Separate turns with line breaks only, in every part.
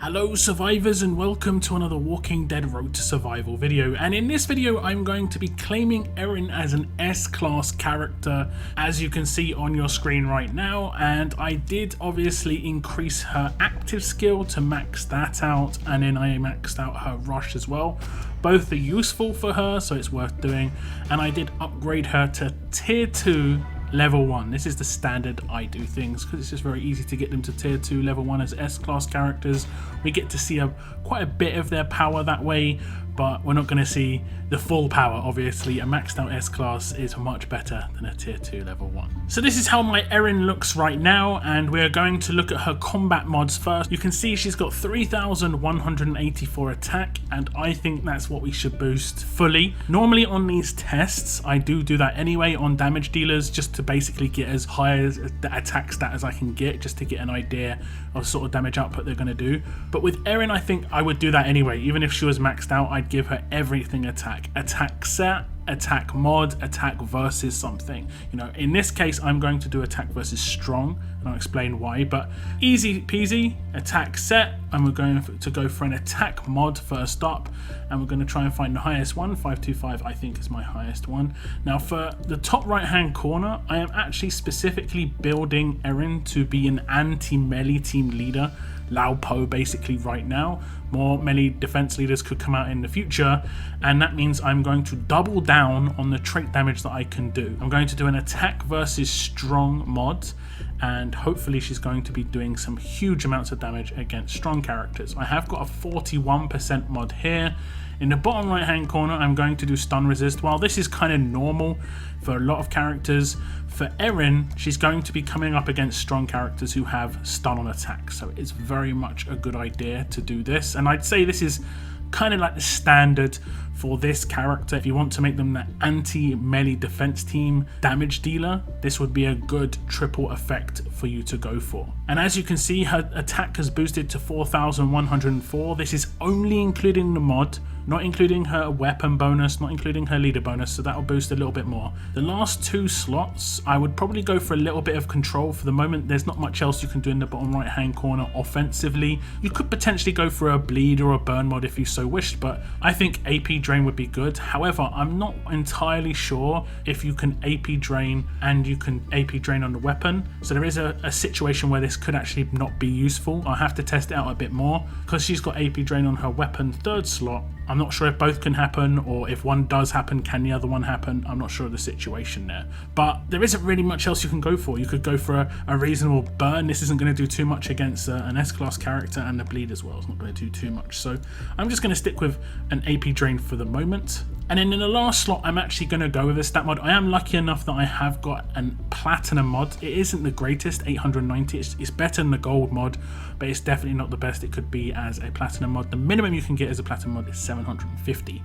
Hello survivors and welcome to another Walking Dead Road to Survival video, and in this video I'm going to be claiming Erin as an S class character, as you can see on your screen right now, and I did obviously increase her active skill to max that out, and then I maxed out her rush as well. Both are useful for her, so it's worth doing, and I did upgrade her to tier 2 level 1. This is the standard I do things because it's just very easy to get them to tier 2 level 1 as S class characters. We get to see quite a bit of their power that way, but we're not going to see the full power. Obviously a maxed out S class is much better than a tier 2 level 1. So this is how my Erin looks right now, and we're going to look at her combat mods first. You can see she's got 3,184 attack, and I think that's what we should boost fully. Normally on these tests I do that anyway on damage dealers, just to basically get as high as the attack stat as I can get, just to get an idea of sort of damage output they're going to do. But with Erin I think I would do that anyway. Even if she was maxed out, I'd give her everything attack set, attack mod, attack versus something. You know, in this case I'm going to do attack versus strong, and I'll explain why, but easy peasy, attack set, and we're going to go for an attack mod first up, and we're going to try and find the highest one. 525 I think is my highest one. Now for the top right hand corner, I am actually specifically building Erin to be an anti-melee team leader, Lao Po basically right now. More melee defense leaders could come out in the future, and that means I'm going to double down on the trait damage that I can do. I'm going to do an attack versus strong mod, and hopefully she's going to be doing some huge amounts of damage against strong characters. I have got a 41% mod here. In the bottom right hand corner I'm going to do stun resist. While this is kind of normal for a lot of characters, for Erin she's going to be coming up against strong characters who have stun on attack, so it's very much a good idea to do this. And I'd say this is kind of like the standard for this character. If you want to make them the anti-melee defense team damage dealer, this would be a good triple effect for you to go for. And as you can see, her attack has boosted to 4,104. This is only including the mod, not including her weapon bonus, not including her leader bonus, so that'll boost a little bit more. The last two slots I would probably go for a little bit of control. For the moment there's not much else you can do in the bottom right hand corner offensively. You could potentially go for a bleed or a burn mod if you so wished, but I think AP drain would be good. However, I'm not entirely sure if you can AP drain and you can AP drain on the weapon, so there is a situation where this could actually not be useful. I'll have to test it out a bit more because she's got AP drain on her weapon third slot. I'm not sure if both can happen, or if one does happen, can the other one happen? I'm not sure of the situation there. But there isn't really much else you can go for. You could go for a reasonable burn. This isn't going to do too much against an S-class character, and the bleed as well is not going to do too much. So I'm just going to stick with an AP drain for the moment. And then in the last slot, I'm actually going to go with a stat mod. I am lucky enough that I have got a platinum mod. It isn't the greatest, 890. It's better than the gold mod, but it's definitely not the best it could be as a platinum mod. The minimum you can get as a platinum mod is 750.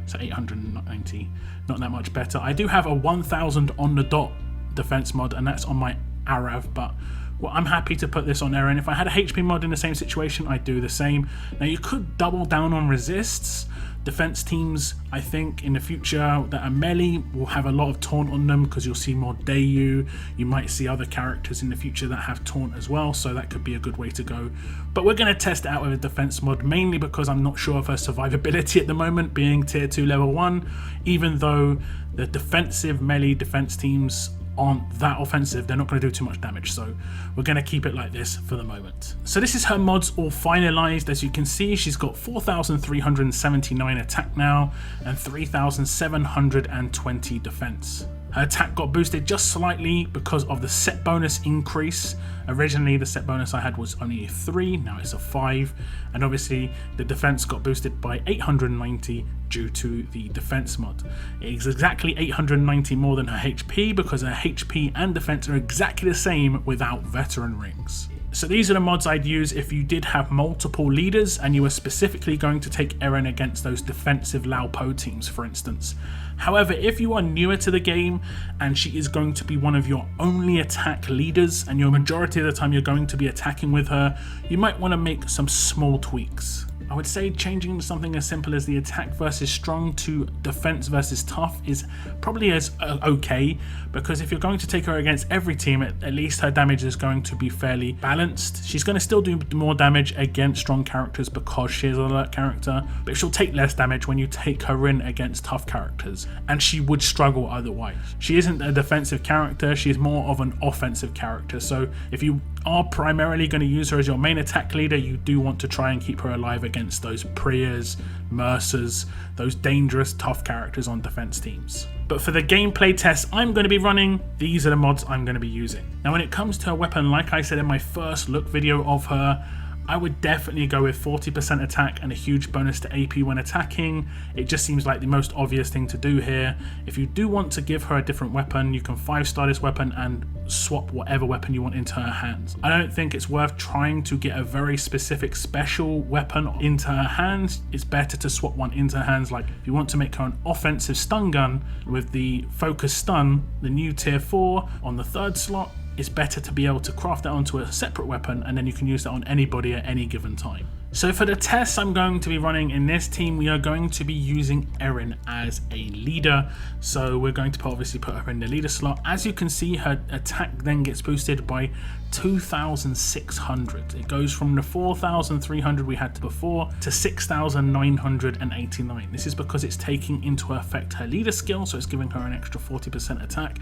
So 890, not that much better. I do have a 1000 on the dot defense mod, and that's on my Arav, but well, I'm happy to put this on Erin. If I had a HP mod in the same situation, I'd do the same. Now you could double down on resists. Defense teams, I think, in the future that are melee will have a lot of taunt on them because you'll see more Dayu. You might see other characters in the future that have taunt as well, so that could be a good way to go. But we're going to test it out with a defense mod, mainly because I'm not sure of her survivability at the moment, being tier 2 level 1, even though the defensive melee defense teams aren't that offensive, they're not going to do too much damage, so we're going to keep it like this for the moment. So this is her mods all finalized. As you can see, she's got 4,379 attack now and 3,720 defense. Her attack got boosted just slightly because of the set bonus increase. Originally the set bonus I had was only a 3, now it's a 5, and obviously the defense got boosted by 890 due to the defense mod. It is exactly 890 more than her HP because her HP and defense are exactly the same without veteran rings. So these are the mods I'd use if you did have multiple leaders and you were specifically going to take Erin against those defensive Lao Po teams, for instance. However, if you are newer to the game and she is going to be one of your only attack leaders and your majority of the time you're going to be attacking with her, you might want to make some small tweaks. I would say changing something as simple as the attack versus strong to defense versus tough is probably as okay, because if you're going to take her against every team, at least her damage is going to be fairly balanced. She's going to still do more damage against strong characters because she is an alert character, but she'll take less damage when you take her in against tough characters, and she would struggle otherwise. She isn't a defensive character, she's more of an offensive character, so if you are primarily going to use her as your main attack leader, you do want to try and keep her alive against those Prias, Mercers, those dangerous tough characters on defense teams. But for the gameplay tests I'm going to be running, these are the mods I'm going to be using. Now when it comes to her weapon, like I said in my first look video of her, I would definitely go with 40% attack and a huge bonus to AP when attacking. It just seems like the most obvious thing to do here. If you do want to give her a different weapon, you can 5-star this weapon and swap whatever weapon you want into her hands. I don't think it's worth trying to get a very specific special weapon into her hands. It's better to swap one into her hands. Like if you want to make her an offensive stun gun with the focus stun, the new tier 4 on the 3rd slot, it's better to be able to craft that onto a separate weapon, and then you can use that on anybody at any given time. So for the tests I'm going to be running in this team, we are going to be using Erin as a leader. So we're going to obviously put her in the leader slot. As you can see, her attack then gets boosted by 2,600. It goes from the 4,300 we had before to 6,989. This is because it's taking into effect her leader skill, so it's giving her an extra 40% attack.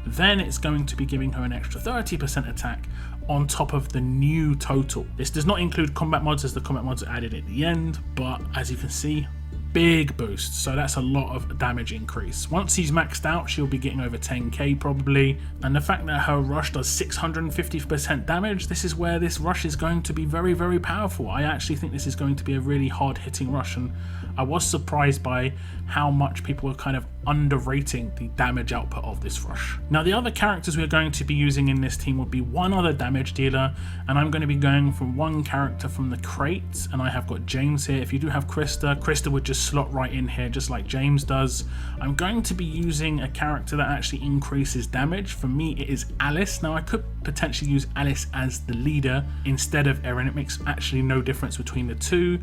Then it's going to be giving her an extra 30% attack on top of the new total. This does not include combat mods, as the combat mods are added at the end, but as you can see, big boost, so that's a lot of damage increase. Once he's maxed out, she'll be getting over 10k probably, and the fact that her rush does 650% damage, this is where this rush is going to be very, very powerful. I actually think this is going to be a really hard hitting rush, and I was surprised by how much people were kind of underrating the damage output of this rush. Now the other characters we're going to be using in this team would be one other damage dealer, and I'm going to be going for one character from the crate, and I have got James here. If you do have Krista would just slot right in here just like James does. I'm going to be using a character that actually increases damage. For me it is Alice. Now I could potentially use Alice as the leader instead of Erin. It makes actually no difference between the two,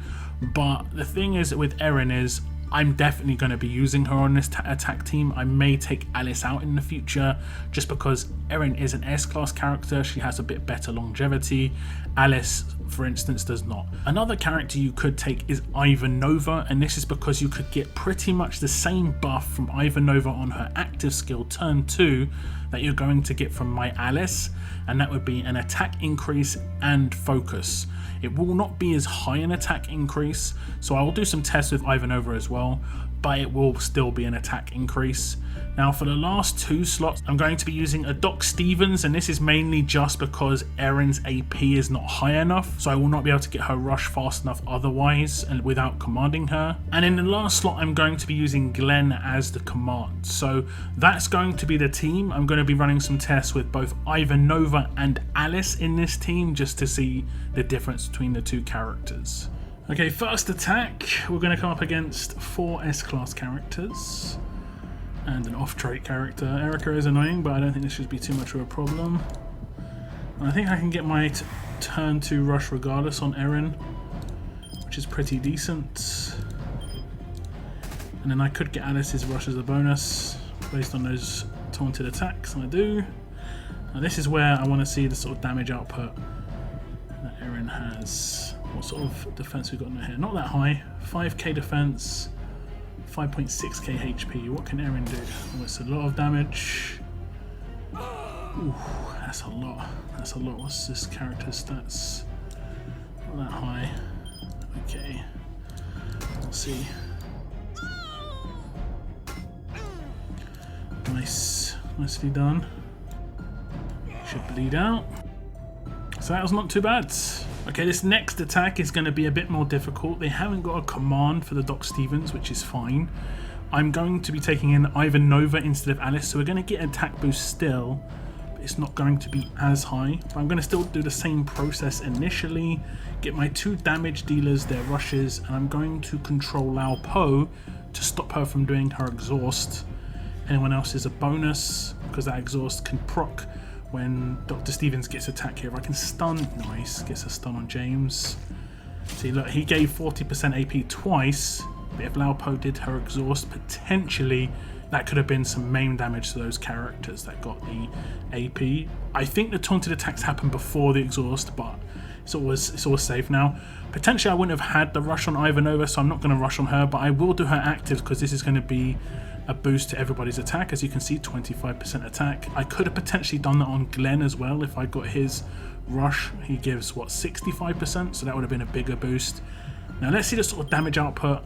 but the thing is with Erin is I'm definitely going to be using her on this attack team. I may take Alice out in the future just because Erin is an S-class character. She has a bit better longevity. Alice, for instance, does not. Another character you could take is Ivanova, and this is because you could get pretty much the same buff from Ivanova on her active skill turn 2 that you're going to get from my Alice, and that would be an attack increase and focus. It will not be as high an attack increase, so I will do some tests with Ivanova as well, but it will still be an attack increase. Now for the last 2 slots, I'm going to be using a Doc Stevens, and this is mainly just because Erin's AP is not high enough, so I will not be able to get her rush fast enough otherwise and without commanding her. And in the last slot, I'm going to be using Glenn as the command. So that's going to be the team. I'm going to be running some tests with both Ivanova and Alice in this team just to see the difference between the 2 characters. Okay, first attack, we're going to come up against 4 S-class characters and an off-trait character. Erica is annoying, but I don't think this should be too much of a problem. And I think I can get my turn 2 rush regardless on Erin, which is pretty decent. And then I could get Alice's rush as a bonus based on those taunted attacks, and I do. Now this is where I want to see the sort of damage output that Erin has. What sort of defense we got in here? Not that high. 5k defense, 5.6k HP. What can Erin do? Oh, it's a lot of damage. Ooh, that's a lot. That's a lot. What's this character's stats? Not that high. Okay. We'll see. Nice. Nicely done. Should bleed out. So that was not too bad. Okay, this next attack is going to be a bit more difficult. They haven't got a command for the Doc Stevens, which is fine. I'm going to be taking in Ivanova instead of Alice, so we're going to get an attack boost still, but it's not going to be as high. But I'm going to still do the same process initially, get my 2 damage dealers their rushes, and I'm going to control Lao Po to stop her from doing her exhaust. Anyone else is a bonus, because that exhaust can proc when Dr. Stevens gets attacked here. If I can stun, nice, gets a stun on James. See, look, he gave 40% AP twice, but if Laupo did her exhaust, potentially that could have been some main damage to those characters that got the AP. I think the taunted attacks happened before the exhaust, but it's always safe now. Potentially I wouldn't have had the rush on Ivanova, so I'm not going to rush on her, but I will do her actives because this is going to be a boost to everybody's attack. As you can see, 25% attack. I could have potentially done that on Glenn as well if I got his rush. He gives, what, 65%, so that would have been a bigger boost. Now let's see the sort of damage output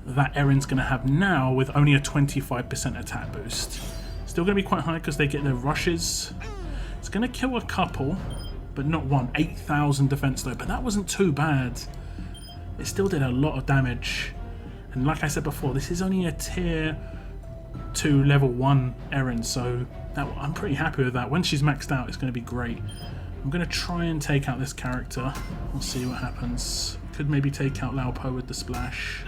that Erin's going to have now with only a 25% attack boost. Still going to be quite high because they get their rushes. It's going to kill a couple, but not one. 8,000 defense though, but that wasn't too bad. It still did a lot of damage. And like I said before, this is only a tier 2 level 1 Erin, so I'm pretty happy with that. When she's maxed out, it's going to be great. I'm going to try and take out this character. We'll see what happens. Could maybe take out Laupo with the splash.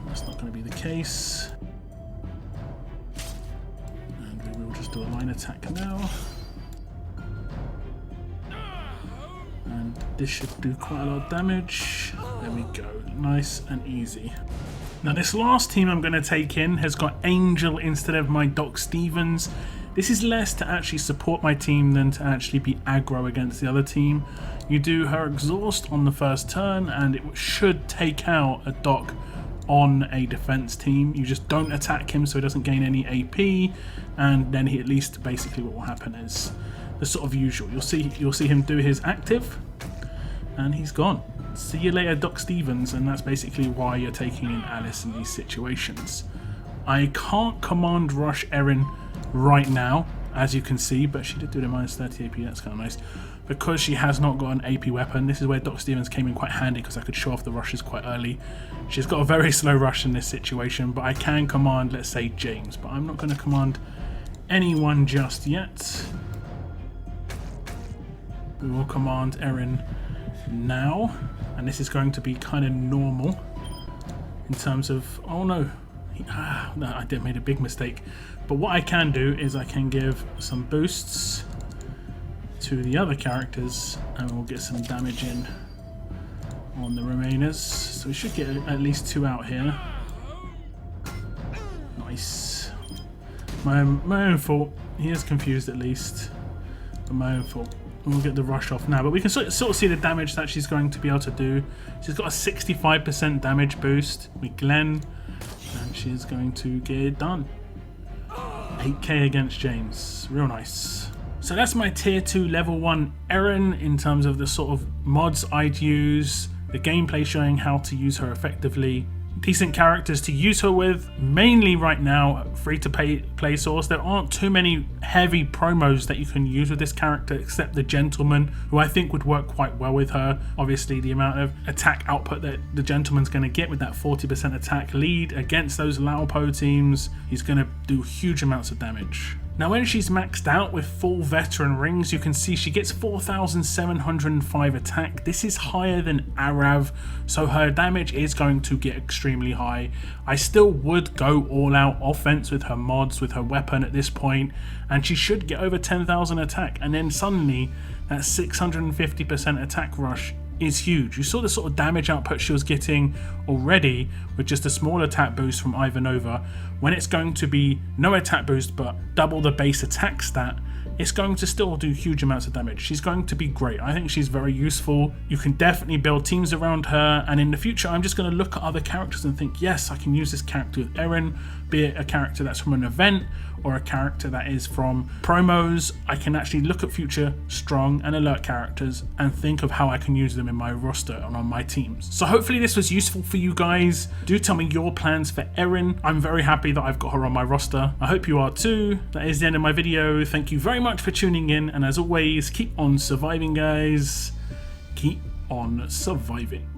That's not going to be the case. And we will just do a line attack now. And this should do quite a lot of damage. There we go. Nice and easy. Now this last team I'm going to take in has got Angel instead of my Doc Stevens. This is less to actually support my team than to actually be aggro against the other team. You do her exhaust on the first turn and it should take out a Doc on a defense team. You just don't attack him so he doesn't gain any AP, and then he at least basically what will happen is the sort of usual. You'll see him do his active and he's gone. See you later, Doc Stevens, and that's basically why you're taking in Alice in these situations. I can't command rush Erin right now, as you can see, but she did do the minus 30 AP, that's kind of nice. Because she has not got an AP weapon, this is where Doc Stevens came in quite handy because I could show off the rushes quite early. She's got a very slow rush in this situation, but I can command, let's say, James, but I'm not going to command anyone just yet. We will command Erin now, and this is going to be kind of normal in terms of, oh no, no, I did made a big mistake. But what I can do is I can give some boosts to the other characters and we'll get some damage in on the remainers. So we should get at least 2 out here. Nice. My own fault. He is confused at least, but my own fault. We'll get the rush off now, but we can sort of see the damage that she's going to be able to do. She's got a 65% damage boost with Glenn, and she's going to get it done. 8k against James. Real nice. So that's my tier 2 level 1 Erin in terms of the sort of mods I'd use, the gameplay showing how to use her effectively. Decent characters to use her with, mainly right now free to play source. There aren't too many heavy promos that you can use with this character except the Gentleman, who I think would work quite well with her. Obviously the amount of attack output that the Gentleman's going to get with that 40% attack lead against those Laupo teams, he's going to do huge amounts of damage. Now when she's maxed out with full veteran rings, you can see she gets 4,705 attack. This is higher than Arav, so her damage is going to get extremely high. I still would go all out offense with her mods, with her weapon at this point, and she should get over 10,000 attack, and then suddenly that 650% attack rush is huge. You saw the sort of damage output she was getting already with just a small attack boost from Ivanova. When it's going to be no attack boost but double the base attack stat, it's going to still do huge amounts of damage. She's going to be great. I think she's very useful. You can definitely build teams around her, and in the future I'm just going to look at other characters and think, yes, I can use this character with Erin, be it a character that's from an event or a character that is from promos. I can actually look at future strong and alert characters and think of how I can use them in my roster and on my teams. So hopefully this was useful for you guys. Do tell me your plans for Erin. I'm very happy that I've got her on my roster. I hope you are too. That is the end of my video. Thank you very much for tuning in, and as always, keep on surviving, guys. Keep on surviving.